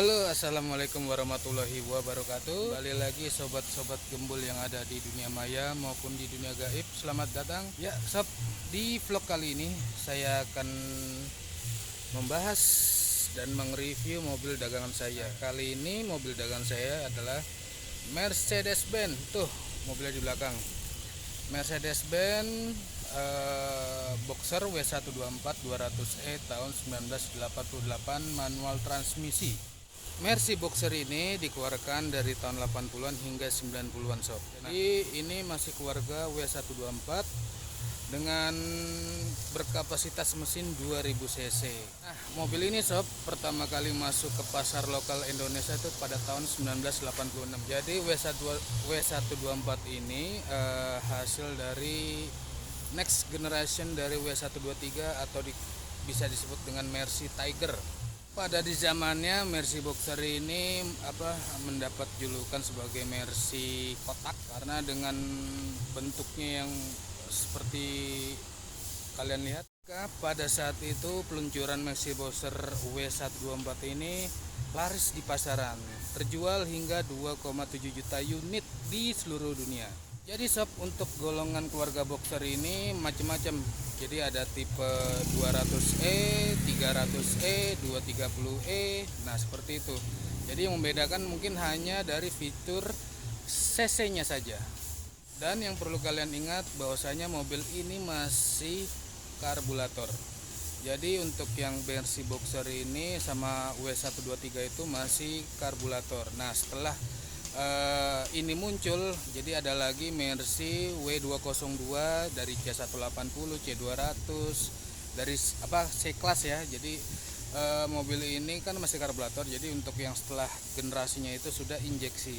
Halo, assalamualaikum warahmatullahi wabarakatuh. Kembali lagi sobat-sobat gembul yang ada di dunia maya maupun di dunia gaib. Selamat datang. Ya, sob, di vlog kali ini saya akan membahas dan mereview mobil dagangan saya. Kali ini mobil dagangan saya adalah Mercedes-Benz. Tuh, mobilnya di belakang. Mercedes-Benz Boxer W124 200E tahun 1988, manual transmisi. Mercy Boxer ini dikeluarkan dari tahun 80-an hingga 90-an sob. Jadi ini masih keluarga W124 dengan berkapasitas mesin 2000 cc. Nah, mobil ini sob pertama kali masuk ke pasar lokal Indonesia itu pada tahun 1986. Jadi W124 ini hasil dari next generation dari W123 atau bisa disebut dengan Mercy Tiger. Pada di zamannya Mercy Boxer ini mendapat julukan sebagai Mercy kotak karena dengan bentuknya yang seperti kalian lihat. Pada saat itu peluncuran Mercy Boxer W124 ini laris di pasaran, terjual hingga 2,7 juta unit di seluruh dunia. Jadi sob, untuk golongan keluarga Boxer ini macam-macam. Jadi ada tipe 200E, 300E, 230E. Nah, seperti itu. Jadi yang membedakan mungkin hanya dari fitur cc-nya saja. Dan yang perlu kalian ingat bahwasanya mobil ini masih karburator. Jadi untuk yang Mercy Boxer ini sama W123 itu masih karburator. Nah, setelah ini muncul, jadi ada lagi Mercy W202 dari C180, C200 dari C-Class ya. Jadi mobil ini kan masih karburator, jadi untuk yang setelah generasinya itu sudah injeksi.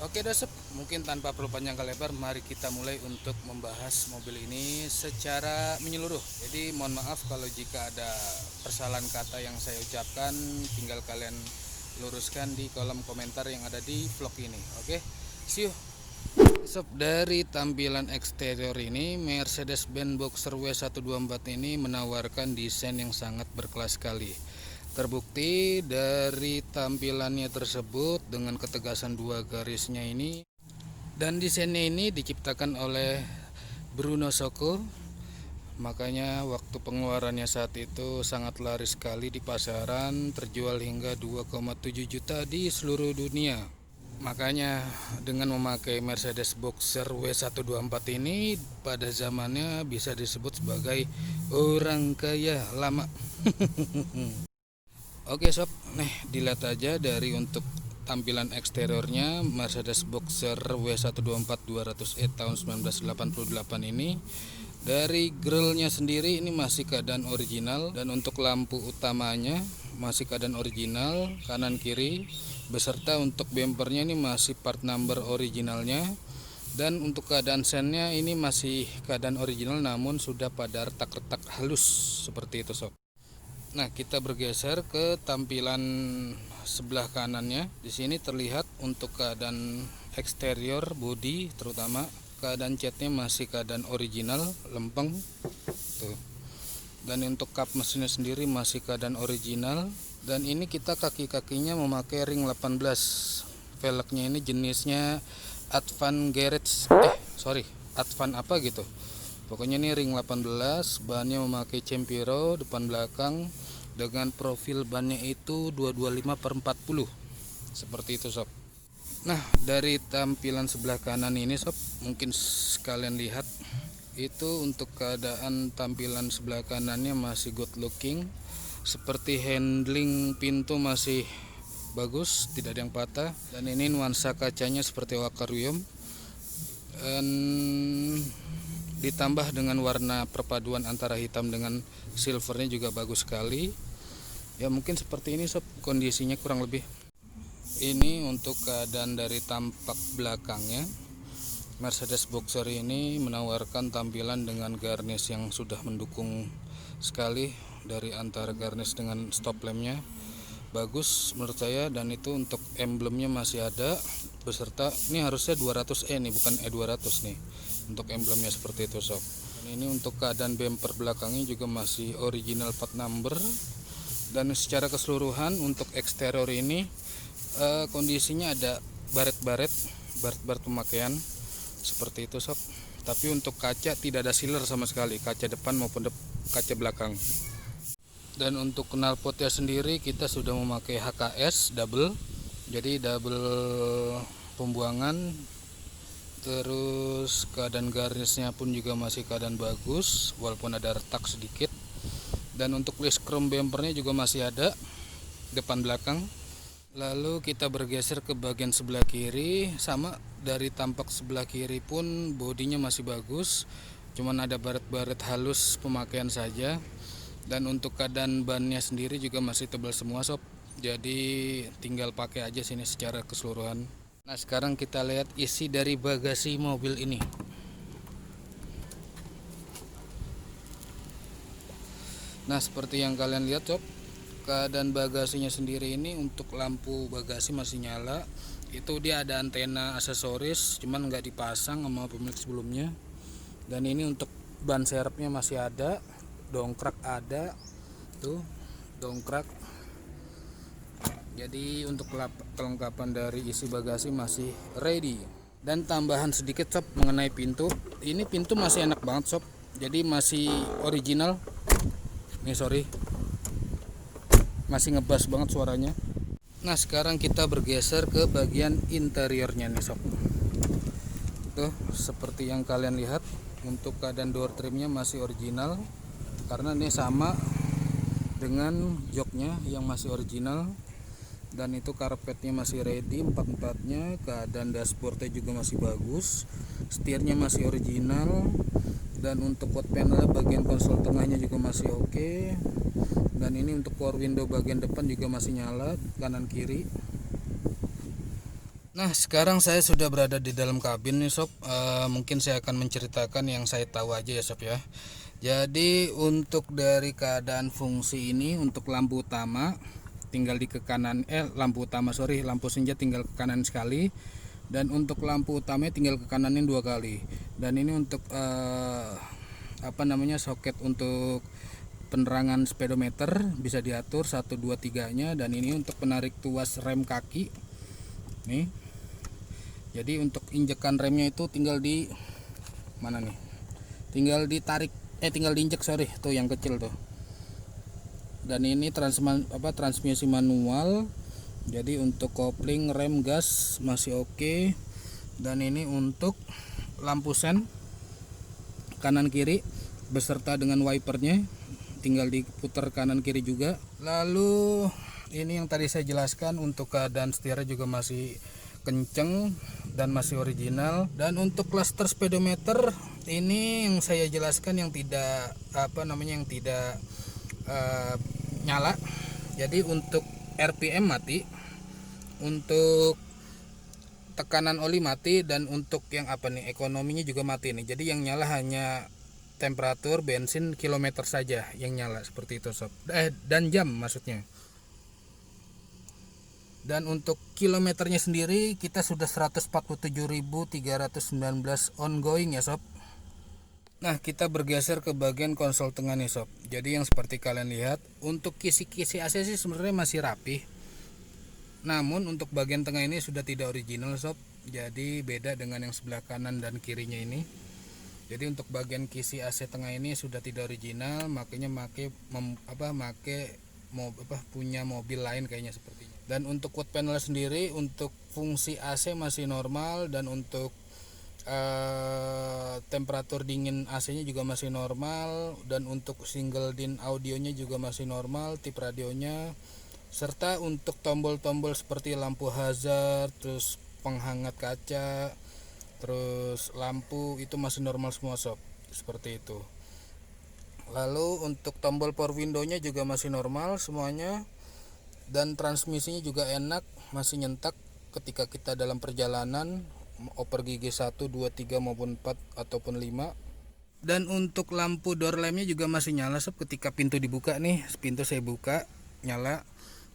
Oke dosep, mungkin tanpa perlu panjang lebar, mari kita mulai untuk membahas mobil ini secara menyeluruh. Jadi mohon maaf kalau jika ada persalahan kata yang saya ucapkan, tinggal kalian luruskan di kolom komentar yang ada di vlog ini. Oke, see you. Sob, dari tampilan eksterior ini Mercedes-Benz Boxer W124 ini menawarkan desain yang sangat berkelas sekali. Terbukti dari tampilannya tersebut dengan ketegasan dua garisnya ini, dan desainnya ini diciptakan oleh Bruno Socco. Makanya waktu pengeluarannya saat itu sangat laris sekali di pasaran, terjual hingga 2,7 juta di seluruh dunia. Makanya dengan memakai Mercedes Boxer W124 ini pada zamannya bisa disebut sebagai orang kaya lama. Oke sob, nih dilihat aja dari untuk tampilan eksteriornya Mercedes Boxer W124 200E tahun 1988 ini. Dari grillnya sendiri ini masih keadaan original, dan untuk lampu utamanya masih keadaan original kanan kiri, beserta untuk bempernya ini masih part number originalnya, dan untuk keadaan sennya ini masih keadaan original namun sudah pada retak-retak halus seperti itu sob. Nah, kita bergeser ke tampilan sebelah kanannya. Di sini terlihat untuk keadaan eksterior bodi, terutama keadaan catnya masih keadaan original, lempeng tuh. Dan untuk kap mesinnya sendiri masih keadaan original. Dan ini kita kaki-kakinya memakai ring 18. Velgnya ini jenisnya Advan Garage, Advan apa gitu. Pokoknya ini ring 18, bahannya memakai Cempiro depan belakang dengan profil bannya itu 225/40. Seperti itu sob. Nah, dari tampilan sebelah kanan ini sob, mungkin sekalian lihat itu untuk keadaan tampilan sebelah kanannya masih good looking, seperti handling pintu masih bagus, tidak ada yang patah, dan ini nuansa kacanya seperti akuarium, dan ditambah dengan warna perpaduan antara hitam dengan silvernya juga bagus sekali. Ya mungkin seperti ini sob kondisinya kurang lebih. Ini untuk keadaan dari tampak belakangnya. Mercedes Boxer ini menawarkan tampilan dengan garnish yang sudah mendukung sekali, dari antara garnish dengan stop lampnya bagus menurut saya, dan itu untuk emblemnya masih ada beserta, ini harusnya 200E nih bukan E200 nih untuk emblemnya seperti itu sob. Dan ini untuk keadaan bumper belakangnya juga masih original part number, Dan secara keseluruhan untuk eksterior ini kondisinya ada baret-baret pemakaian seperti itu sob. Tapi untuk kaca tidak ada sealer sama sekali, kaca depan maupun kaca belakang. Dan untuk knalpotnya sendiri kita sudah memakai HKS double, jadi double pembuangan. Terus keadaan garisnya pun juga masih keadaan bagus walaupun ada retak sedikit. Dan untuk list chrome bumpernya juga masih ada depan belakang. Lalu kita bergeser ke bagian sebelah kiri, sama dari tampak sebelah kiri pun bodinya masih bagus, cuman ada baret-baret halus pemakaian saja. Dan untuk keadaan bannya sendiri juga masih tebal semua sob, jadi tinggal pakai aja sini secara keseluruhan. Nah sekarang kita lihat isi dari bagasi mobil ini. Nah seperti yang kalian lihat sob, keadaan bagasinya sendiri ini untuk lampu bagasi masih nyala. Itu dia ada antena aksesoris cuman nggak dipasang sama pemilik sebelumnya. Dan ini untuk ban serepnya masih ada, dongkrak ada tuh, dongkrak. Jadi untuk kelengkapan dari isi bagasi masih ready. Dan tambahan sedikit sob mengenai pintu, ini pintu masih enak banget sob, jadi masih original. Nih sorry, masih ngebas banget suaranya. Nah sekarang kita bergeser ke bagian interiornya nih sob. Tuh seperti yang kalian lihat, untuk keadaan door trimnya masih original karena ini sama dengan joknya yang masih original. Dan itu karpetnya masih ready, empat-empatnya. Keadaan dashboardnya juga masih bagus, setirnya masih original. Dan untuk quad panel bagian konsol tengahnya juga masih oke. Dan ini untuk power window bagian depan juga masih nyala kanan kiri. Nah sekarang saya sudah berada di dalam kabin nih sob. Mungkin saya akan menceritakan yang saya tahu aja ya sob ya. Jadi untuk dari keadaan fungsi ini, untuk lampu utama tinggal di ke kanan, lampu senja tinggal ke kanan sekali. Dan untuk lampu utamanya tinggal ke kananin 2 kali. Dan ini untuk soket untuk penerangan speedometer bisa diatur 1, 2, 3 nya. Dan ini untuk penarik tuas rem kaki nih. Jadi untuk injekan remnya itu tinggal di mana nih, tinggal ditarik, tinggal diinjek tuh yang kecil tuh. Dan ini transmisi manual. Jadi untuk kopling, rem, gas masih oke. Dan ini untuk lampu sen kanan kiri beserta dengan wipernya, tinggal diputar kanan kiri juga. Lalu ini yang tadi saya jelaskan, untuk keadaan setirnya juga masih kenceng dan masih original. Dan untuk cluster speedometer ini yang saya jelaskan yang tidak nyala. Jadi untuk RPM mati, untuk tekanan oli mati, dan untuk yang ekonominya juga mati nih. Jadi yang nyala hanya temperatur, bensin, kilometer saja yang nyala seperti itu sob. Dan jam maksudnya. Dan untuk kilometernya sendiri kita sudah 147.319 ongoing ya sob. Nah kita bergeser ke bagian konsol tengah nih sob. Jadi yang seperti kalian lihat, untuk kisi-kisi AC sih sebenarnya masih rapi. Namun untuk bagian tengah ini sudah tidak original sob. Jadi beda dengan yang sebelah kanan dan kirinya ini. Jadi untuk bagian kisi AC tengah ini sudah tidak original, makanya punya mobil lain kayaknya sepertinya. Dan untuk quad panel sendiri, untuk fungsi AC masih normal. Dan untuk temperatur dingin AC-nya juga masih normal. Dan untuk single din audionya juga masih normal, tip radionya. Serta untuk tombol-tombol seperti lampu hazard, terus penghangat kaca, terus lampu, itu masih normal semua sob, seperti itu. Lalu untuk tombol power window-nya juga masih normal semuanya. Dan transmisinya juga enak, masih nyentak ketika kita dalam perjalanan oper gigi 1, 2, 3 maupun 4 ataupun 5. Dan untuk lampu door lamp-nya juga masih nyala sob, ketika pintu dibuka nih, pintu saya buka nyala.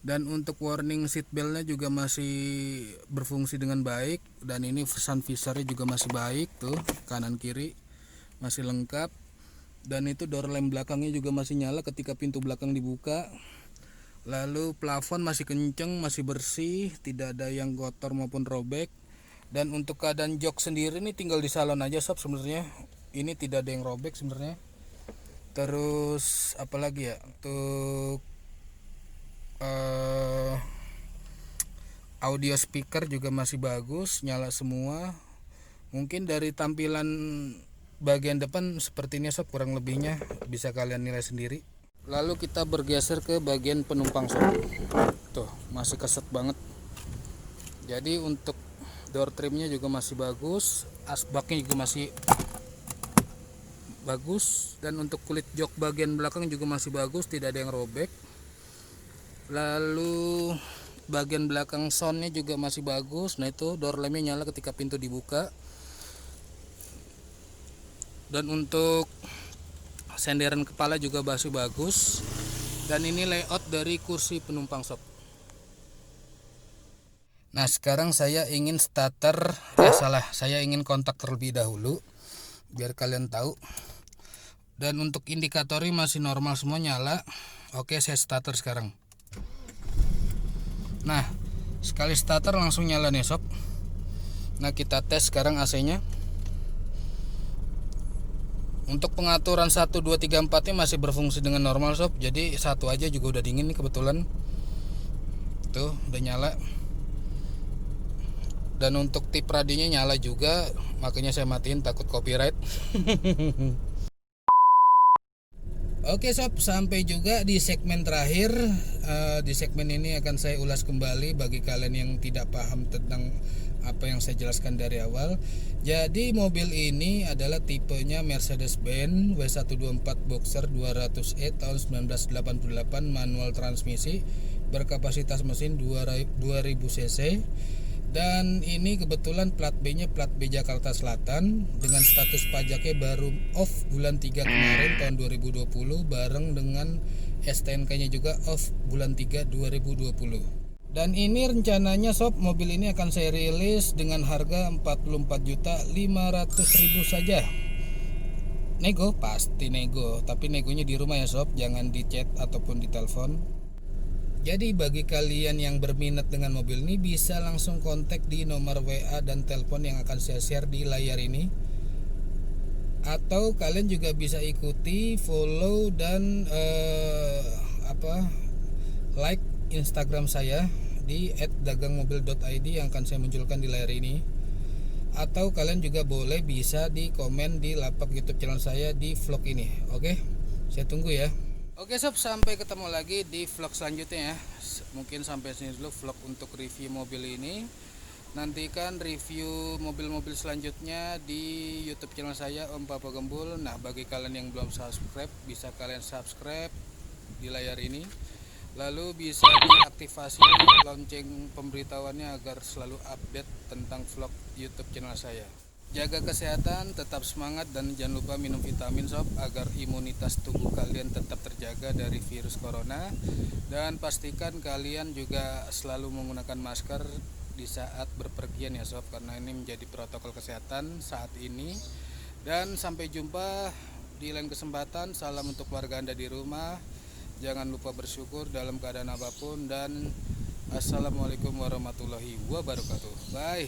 Dan untuk warning seat belt-nya juga masih berfungsi dengan baik. Dan ini sun visor-nya juga masih baik tuh, kanan kiri masih lengkap. Dan itu door lamp belakangnya juga masih nyala ketika pintu belakang dibuka. Lalu plafon masih kenceng, masih bersih, tidak ada yang kotor maupun robek. Dan untuk keadaan jok sendiri ini tinggal di salon aja sob sebenarnya. Ini tidak ada yang robek sebenarnya. Terus apalagi ya, untuk audio speaker juga masih bagus, nyala semua. Mungkin dari tampilan bagian depan seperti ini sob, kurang lebihnya bisa kalian nilai sendiri. Lalu kita bergeser ke bagian penumpang sob. Tuh masih keset banget. Jadi untuk door trimnya juga masih bagus, asbaknya juga masih bagus, dan untuk kulit jok bagian belakang juga masih bagus, tidak ada yang robek. Lalu bagian belakang soundnya juga masih bagus. Nah itu door lamnya nyala ketika pintu dibuka. Dan untuk senderan kepala juga masih bagus. Dan ini layout dari kursi penumpang sob. Nah sekarang saya ingin saya ingin kontak terlebih dahulu biar kalian tahu. Dan untuk indikatornya masih normal semua, nyala. Oke, saya starter sekarang. Nah sekali starter langsung nyala nih sob. Nah kita tes sekarang AC nya. Untuk pengaturan 1, 2, 3, 4 nya masih berfungsi dengan normal sob. Jadi satu aja juga udah dingin nih kebetulan. Tuh udah nyala. Dan untuk tip radionya nyala juga, makanya saya matiin takut copyright. Oke sob, sampai juga di segmen terakhir. Di segmen ini akan saya ulas kembali bagi kalian yang tidak paham tentang apa yang saya jelaskan dari awal. Jadi mobil ini adalah tipenya Mercedes-Benz W124 Boxer 200e tahun 1988, manual transmisi, berkapasitas mesin 2000 cc. Dan ini kebetulan plat B-nya plat B Jakarta Selatan, dengan status pajaknya baru off bulan 3 kemarin tahun 2020, bareng dengan STNK-nya juga off bulan 3 2020. Dan ini rencananya sob, mobil ini akan saya rilis dengan harga 44.500.000 saja. Nego, pasti nego, tapi negonya di rumah ya sob, jangan di chat ataupun di telepon. Jadi bagi kalian yang berminat dengan mobil ini bisa langsung kontak di nomor WA dan telepon yang akan saya share di layar ini. Atau kalian juga bisa ikuti, follow dan like Instagram saya di @dagangmobil.id yang akan saya munculkan di layar ini. Atau kalian juga boleh bisa di komen di lapak YouTube channel saya di vlog ini. Oke, saya tunggu ya. Oke sob, sampai ketemu lagi di vlog selanjutnya ya. Mungkin sampai sini dulu vlog untuk review mobil ini. Nantikan review mobil-mobil selanjutnya di YouTube channel saya Om Papa Gembul. Nah bagi kalian yang belum subscribe, bisa kalian subscribe di layar ini. Lalu bisa diaktifasi lonceng pemberitahuannya agar selalu update tentang vlog YouTube channel saya. Jaga kesehatan, tetap semangat, dan jangan lupa minum vitamin sob agar imunitas tubuh kalian tetap terjaga dari virus corona. Dan pastikan kalian juga selalu menggunakan masker di saat berpergian ya sob, karena ini menjadi protokol kesehatan saat ini. Dan sampai jumpa di lain kesempatan. Salam untuk keluarga Anda di rumah. Jangan lupa bersyukur dalam keadaan apapun, dan assalamualaikum warahmatullahi wabarakatuh. Bye.